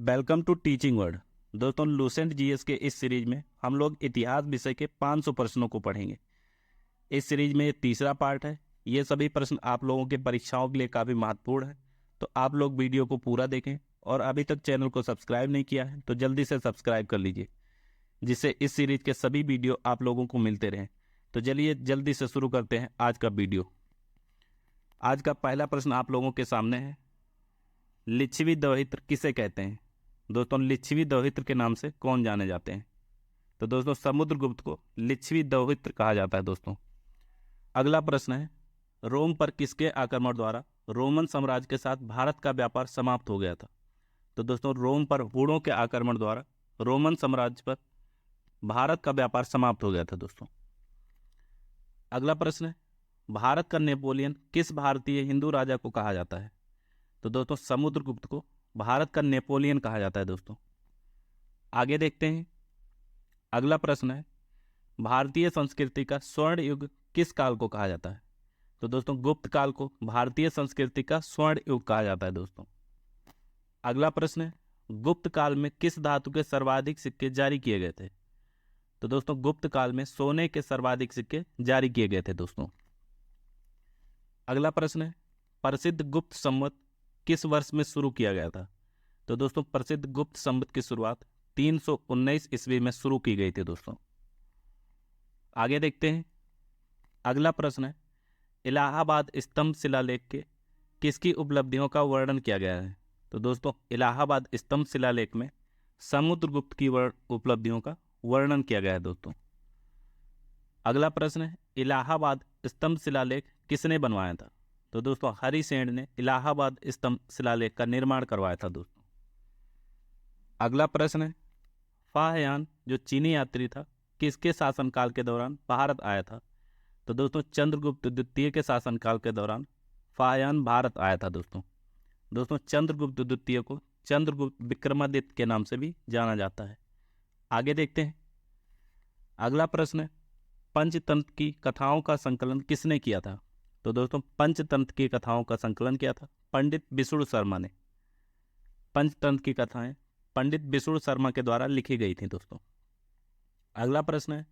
Welcome to teaching world. दोस्तों, Lucent GS के इस सीरीज में हम लोग इतिहास विषय के 500 प्रश्नों को पढ़ेंगे। इस सीरीज में ये तीसरा पार्ट है। ये सभी प्रश्न आप लोगों के परीक्षाओं के लिए काफ़ी महत्वपूर्ण है, तो आप लोग वीडियो को पूरा देखें। और अभी तक चैनल को सब्सक्राइब नहीं किया है तो जल्दी से सब्सक्राइब कर लीजिए, जिससे इस सीरीज के सभी वीडियो आप लोगों को मिलते रहें। तो चलिए जल्दी से शुरू करते हैं आज का वीडियो। आज का पहला प्रश्न आप लोगों के सामने है, लिच्छवी दोहित्र किसे कहते हैं? दोस्तों, लिच्छवी दोहित्र के नाम से कौन जाने जाते हैं? तो दोस्तों, समुद्रगुप्त को लिच्छवी दोहित्र कहा जाता है। दोस्तों, अगला प्रश्न है, रोम पर किसके आक्रमण द्वारा रोमन साम्राज्य के साथ भारत का व्यापार समाप्त हो गया था? तो दोस्तों, रोम पर हूणों के आक्रमण द्वारा रोमन साम्राज्य पर भारत का व्यापार समाप्त हो गया था। दोस्तों, अगला प्रश्न है, भारत का नेपोलियन किस भारतीय हिंदू राजा को कहा जाता है? तो दोस्तों, समुद्रगुप्त को भारत का नेपोलियन कहा जाता है। दोस्तों, आगे देखते हैं। अगला प्रश्न है, भारतीय संस्कृति का स्वर्ण युग किस काल को कहा जाता है? तो दोस्तों, गुप्त काल को भारतीय संस्कृति का स्वर्ण युग कहा जाता है। दोस्तों, अगला प्रश्न है, गुप्त काल में किस धातु के सर्वाधिक सिक्के जारी किए गए थे? तो दोस्तों, गुप्त काल में सोने के सर्वाधिक सिक्के जारी किए गए थे। दोस्तों, अगला प्रश्न है, प्रसिद्ध गुप्त संवत किस वर्ष में शुरू किया गया था? तो दोस्तों, प्रसिद्ध गुप्त संवत की शुरुआत 319 ईस्वी में शुरू की गई थी। दोस्तों, आगे देखते हैं। अगला प्रश्न है, इलाहाबाद स्तंभ शिलालेख के किसकी उपलब्धियों का वर्णन किया गया है? तो दोस्तों, इलाहाबाद स्तंभ शिलालेख में समुद्रगुप्त की उपलब्धियों का वर्णन किया गया है। दोस्तों, अगला प्रश्न है, इलाहाबाद स्तंभ शिलालेख किसने बनवाया था? तो दोस्तों, हरिसेन ने इलाहाबाद स्तंभ शिलालेख का निर्माण करवाया था। दोस्तों, अगला प्रश्न है, फाहयान जो चीनी यात्री था किसके शासनकाल के दौरान भारत आया था? तो दोस्तों, चंद्रगुप्त द्वितीय के शासनकाल के दौरान फाहयान भारत आया था। दोस्तों, चंद्रगुप्त द्वितीय को चंद्रगुप्त विक्रमादित्य के नाम से भी जाना जाता है। आगे देखते हैं। अगला प्रश्न है, पंचतंत्र की कथाओं का संकलन किसने किया था? तो दोस्तों, पंचतंत्र की कथाओं का संकलन किया था पंडित विष्णु शर्मा ने। पंचतंत्र की कथाएं पंडित विष्णु शर्मा के द्वारा लिखी गई थी। दोस्तों, अगला प्रश्न है,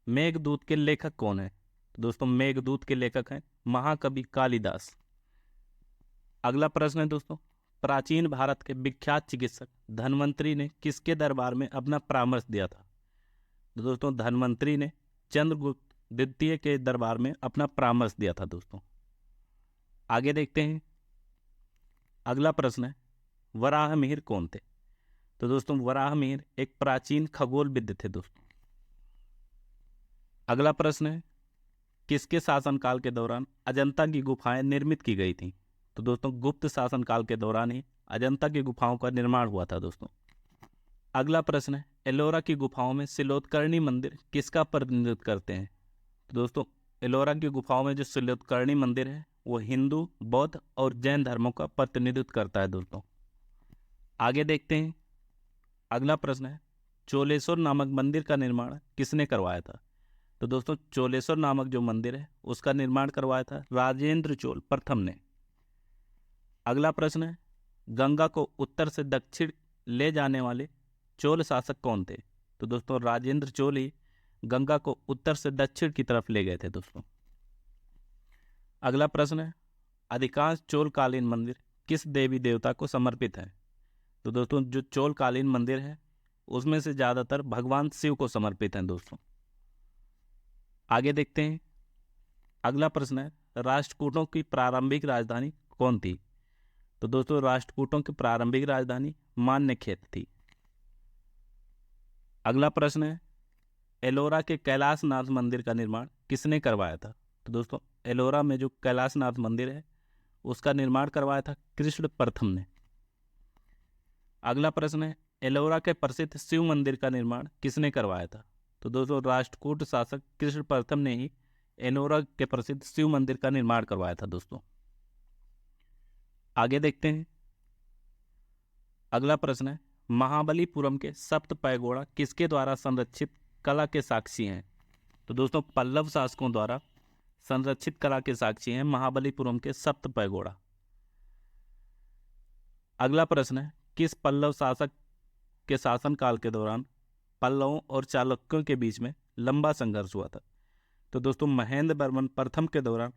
मेघदूत के लेखक कौन है? तो दोस्तों, मेघदूत के लेखक हैं महाकवि कालिदास। अगला प्रश्न है दोस्तों, प्राचीन भारत के विख्यात चिकित्सक धन्वंतरी ने किसके दरबार में अपना परामर्श दिया था? तो दोस्तों, धन्वंतरी ने चंद्रगुप्त द्वितीय के दरबार में अपना परामर्श दिया था। दोस्तों, आगे देखते हैं। अगला प्रश्न है, वराहमिहिर कौन थे? तो दोस्तों, वराहमिहिर एक प्राचीन खगोलविद थे। दोस्तों, अगला प्रश्न है, किसके शासनकाल के दौरान अजंता की गुफाएं निर्मित की गई थी? तो दोस्तों, गुप्त शासनकाल के दौरान ही अजंता की गुफाओं का निर्माण हुआ था। दोस्तों, अगला प्रश्न है, एलोरा की गुफाओं में सिलोतकर्णी मंदिर किसका प्रतिनिधित्व करते हैं? तो दोस्तों, एलोरा की गुफाओं में जो सिलोतकर्णी मंदिर है वो हिंदू, बौद्ध और जैन धर्मों का प्रतिनिधित्व करता है। दोस्तों, आगे देखते हैं। अगला प्रश्न है, चोलेश्वर नामक मंदिर का निर्माण किसने करवाया था? तो दोस्तों, चोलेश्वर नामक जो मंदिर है उसका निर्माण करवाया था राजेंद्र चोल प्रथम ने। अगला प्रश्न है, गंगा को उत्तर से दक्षिण ले जाने वाले चोल शासक कौन थे? तो दोस्तों, राजेंद्र चोल ही गंगा को उत्तर से दक्षिण की तरफ ले गए थे। दोस्तों, अगला प्रश्न है, अधिकांश चोलकालीन मंदिर किस देवी देवता को समर्पित है? तो दोस्तों, जो चोलकालीन मंदिर है उसमें से ज़्यादातर भगवान शिव को समर्पित हैं। दोस्तों, आगे देखते हैं। अगला प्रश्न है, राष्ट्रकूटों की प्रारंभिक राजधानी कौन थी? तो दोस्तों, राष्ट्रकूटों की प्रारंभिक राजधानी मान्यखेत थी। अगला प्रश्न है, एलोरा के कैलाशनाथ मंदिर का निर्माण किसने करवाया था? तो दोस्तों, एलोरा में जो कैलाशनाथ मंदिर है उसका निर्माण करवाया था कृष्ण प्रथम ने। अगला प्रश्न है, एलोरा के प्रसिद्ध शिव मंदिर का निर्माण किसने करवाया था? तो दोस्तों, राष्ट्रकूट शासक कृष्ण प्रथम ने ही एलोरा के प्रसिद्ध शिव मंदिर का निर्माण करवाया था। दोस्तों, आगे देखते हैं। अगला प्रश्न है, महाबलीपुरम के सप्त पैगोड़ा किसके द्वारा संरक्षित कला के साक्षी हैं? तो दोस्तों, पल्लव शासकों द्वारा संरक्षित कला के साक्षी हैं महाबलीपुरम के सप्त पैगोड़ा। अगला प्रश्न है, किस पल्लव शासक के शासनकाल के दौरान पल्लवों और चालुक्यों के बीच में लंबा संघर्ष हुआ था? तो दोस्तों महेंद्र वर्मन प्रथम के दौरान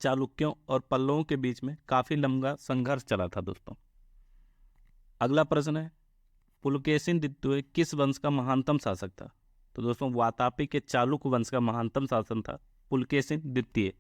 चालुक्यों और पल्लवों के बीच में काफी लंबा संघर्ष चला था दोस्तों। अगला प्रश्न है, पुलकेशिन द्वितीय किस वंश का महानतम शासक था? तो दोस्तों वातापी के चालुक्य वंश का महानतम शासन था पुलकेशिन द्वितीय।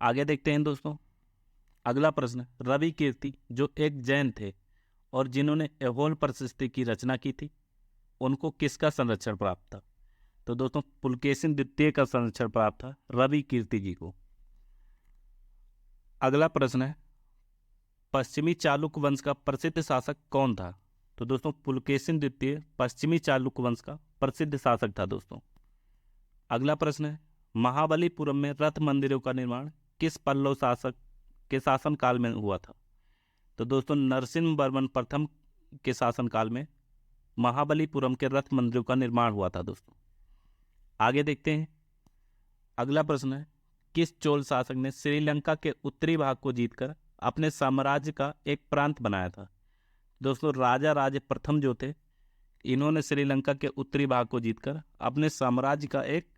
आगे देखते हैं दोस्तों। अगला प्रश्न, रवि कीर्ति जो एक जैन थे और जिन्होंने ऐहोल प्रशस्ति की रचना की थी, उनको किसका संरक्षण प्राप्त था? तो दोस्तों पुलकेशिन द्वितीय का संरक्षण प्राप्त था रवि कीर्ति जी को। अगला प्रश्न है, पश्चिमी चालुक्य वंश का प्रसिद्ध शासक कौन था? तो दोस्तों पुलकेशिन द्वितीय पश्चिमी चालुक्य वंश का प्रसिद्ध शासक था दोस्तों। अगला प्रश्न है, महाबलीपुरम में रथ मंदिरों का निर्माण किस पल्लव शासक के शासनकाल में हुआ था? तो दोस्तों नरसिंह वर्मन प्रथम के शासनकाल में महाबलीपुरम के रथ मंदिरों का निर्माण हुआ था दोस्तों। आगे देखते हैं। अगला प्रश्न है, किस चोल शासक ने श्रीलंका के उत्तरी भाग को जीतकर अपने साम्राज्य का एक प्रांत बनाया था? दोस्तों राजा राजे प्रथम जो थे, इन्होंने श्रीलंका के उत्तरी भाग को जीतकर अपने साम्राज्य का एक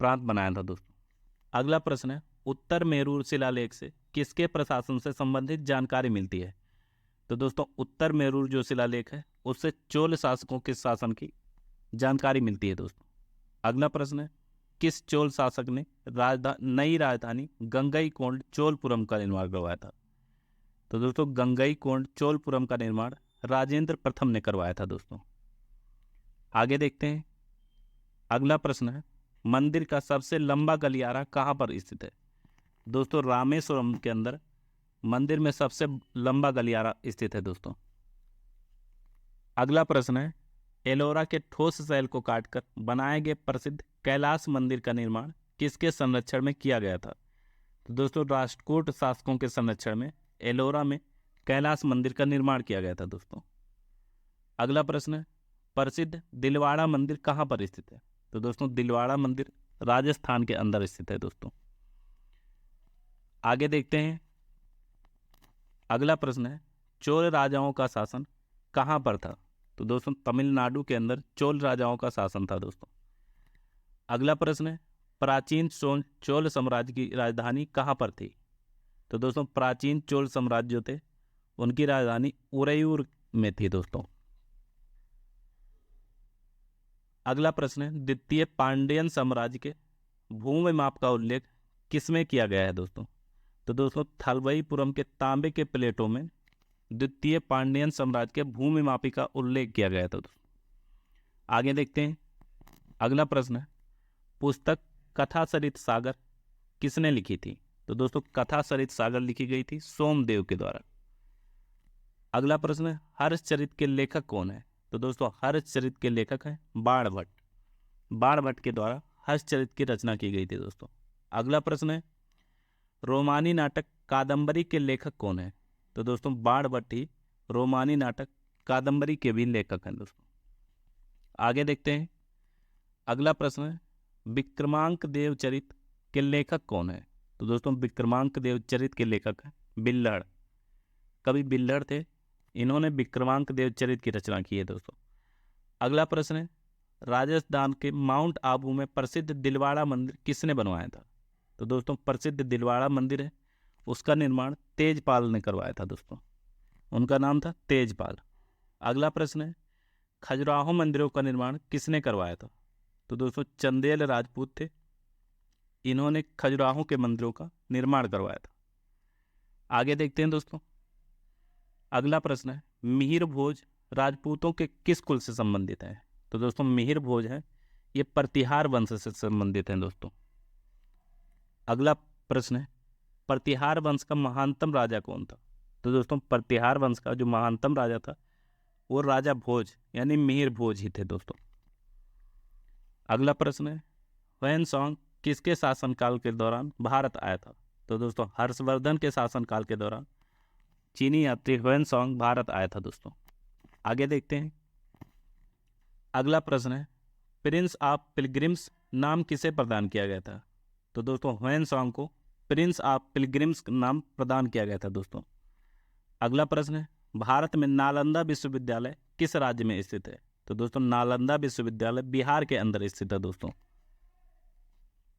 प्रांत बनाया था दोस्तों। अगला प्रश्न है, उत्तर मेरूर शिलालेख से किसके प्रशासन से संबंधित जानकारी मिलती है? तो दोस्तों उत्तर मेरूर जो शिलालेख है उससे चोल शासकों के शासन की जानकारी मिलती है दोस्तों। अगला प्रश्न है, किस चोल शासक ने नई राजधानी गंगईकोंड चोलपुरम का निर्माण करवाया था? तो दोस्तों गंगईकोंड चोलपुरम का निर्माण राजेंद्र प्रथम ने करवाया था दोस्तों। आगे देखते हैं। अगला प्रश्न है, मंदिर का सबसे लंबा गलियारा कहाँ पर स्थित है? दोस्तों रामेश्वरम के अंदर मंदिर में सबसे लंबा गलियारा स्थित है दोस्तों। अगला प्रश्न है, एलोरा के ठोस शैल को काटकर बनाए गए प्रसिद्ध कैलाश मंदिर का निर्माण किसके संरक्षण में किया गया था? तो दोस्तों राष्ट्रकूट शासकों के संरक्षण में एलोरा में कैलाश मंदिर का निर्माण किया गया था दोस्तों। अगला प्रश्न है, प्रसिद्ध दिलवाड़ा मंदिर कहाँ पर स्थित है? तो दोस्तों दिलवाड़ा मंदिर राजस्थान के अंदर स्थित है दोस्तों। आगे देखते हैं। अगला प्रश्न है, चोल राजाओं का शासन कहाँ पर था? तो दोस्तों तमिलनाडु के अंदर चोल राजाओं का शासन था दोस्तों। अगला प्रश्न है, प्राचीन चोल साम्राज्य की राजधानी कहाँ पर थी? तो दोस्तों प्राचीन चोल साम्राज्य जो थे उनकी राजधानी उरैयूर में थी दोस्तों। अगला प्रश्न है, द्वितीय पांड्यन साम्राज्य के भूमि माप का उल्लेख किसमें किया गया है दोस्तों? तो दोस्तों थलवईपुरम के तांबे के प्लेटों में द्वितीय पांड्यन साम्राज्य के भूमि मापी का उल्लेख किया गया था दोस्तों। आगे देखते हैं। अगला प्रश्न है, पुस्तक कथा सरित सागर किसने लिखी थी? तो दोस्तों कथा सरित सागर लिखी गई थी सोमदेव के द्वारा। अगला प्रश्न है, हर्षचरित के लेखक कौन है? तो दोस्तों हर्षचरित के लेखक हैं बाणभट्ट। बाणभट्ट के द्वारा हर्षचरित की रचना की गई थी दोस्तों। अगला प्रश्न है, रोमानी नाटक कादम्बरी के लेखक कौन है? तो दोस्तों बाणभट्ट ही रोमानी नाटक कादम्बरी के भी लेखक हैं दोस्तों। आगे देखते हैं। अगला प्रश्न है, विक्रमांक देव चरित के लेखक कौन है? तो दोस्तों विक्रमांक देव चरित के लेखक हैं बिल्हड़। कवि बिल्हड़ थे, इन्होंने विक्रमांक देव चरित की रचना की है दोस्तों। अगला प्रश्न है, राजस्थान के माउंट आबू में प्रसिद्ध दिलवाड़ा मंदिर किसने बनवाया था? तो दोस्तों प्रसिद्ध दिलवाड़ा मंदिर है उसका निर्माण तेजपाल ने करवाया था दोस्तों, उनका नाम था तेजपाल। अगला प्रश्न है, खजुराहो मंदिरों का निर्माण किसने करवाया था? तो दोस्तों चंदेल राजपूत थे, इन्होंने खजुराहो के मंदिरों का निर्माण करवाया था। आगे देखते हैं दोस्तों। अगला प्रश्न है, मिहिर भोज राजपूतों के किस कुल से संबंधित है? तो दोस्तों मिहिर भोज है ये प्रतिहार वंश से संबंधित हैं दोस्तों। अगला प्रश्न है, प्रतिहार वंश का महानतम राजा कौन था? तो दोस्तों प्रतिहार वंश का जो महानतम राजा था वो राजा भोज यानी मिहिर भोज ही थे दोस्तों। अगला प्रश्न है, ह्वेनसांग किसके शासनकाल के दौरान भारत आया था? तो दोस्तों हर्षवर्धन के शासनकाल के दौरान चीनी यात्री ह्वेनसांग भारत आया था दोस्तों। आगे देखते हैं। अगला प्रश्न है, प्रिंस ऑफ पिलग्रिम्स नाम किसे प्रदान किया गया था? तो दोस्तों ह्वेनसांग को प्रिंस ऑफ पिलग्रिम्स नाम प्रदान किया गया था दोस्तों। अगला प्रश्न है, भारत में नालंदा विश्वविद्यालय किस राज्य में स्थित है? तो दोस्तों नालंदा विश्वविद्यालय बिहार के अंदर स्थित है दोस्तों।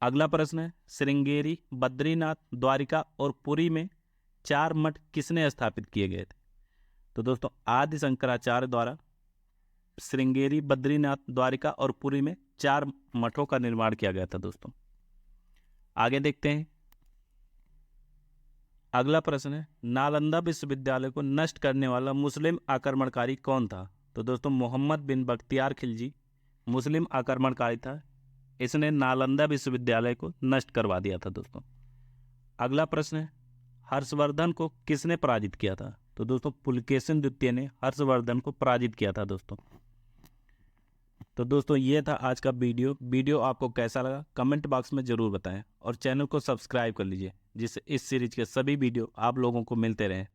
अगला प्रश्न है, श्रृंगेरी, बद्रीनाथ, द्वारिका और पुरी में 4 मठ किसने स्थापित किए गए थे? तो दोस्तों आदि शंकराचार्य द्वारा श्रृंगेरी, बद्रीनाथ, द्वारिका और पुरी में 4 मठों का निर्माण किया गया था दोस्तों। आगे देखते हैं। अगला प्रश्न है, नालंदा विश्वविद्यालय को नष्ट करने वाला मुस्लिम आक्रमणकारी कौन था? तो दोस्तों मोहम्मद बिन बख्तियार खिलजी मुस्लिम आक्रमणकारी था। इसने नालंदा विश्वविद्यालय को नष्ट करवा दिया था दोस्तों। अगला प्रश्न है, हर्षवर्धन को किसने पराजित किया था? तो दोस्तों पुलकेशिन द्वितीय ने हर्षवर्धन को पराजित किया था दोस्तों। तो दोस्तों ये था आज का वीडियो आपको कैसा लगा कमेंट बॉक्स में ज़रूर बताएं और चैनल को सब्सक्राइब कर लीजिए जिससे इस सीरीज के सभी वीडियो आप लोगों को मिलते रहें।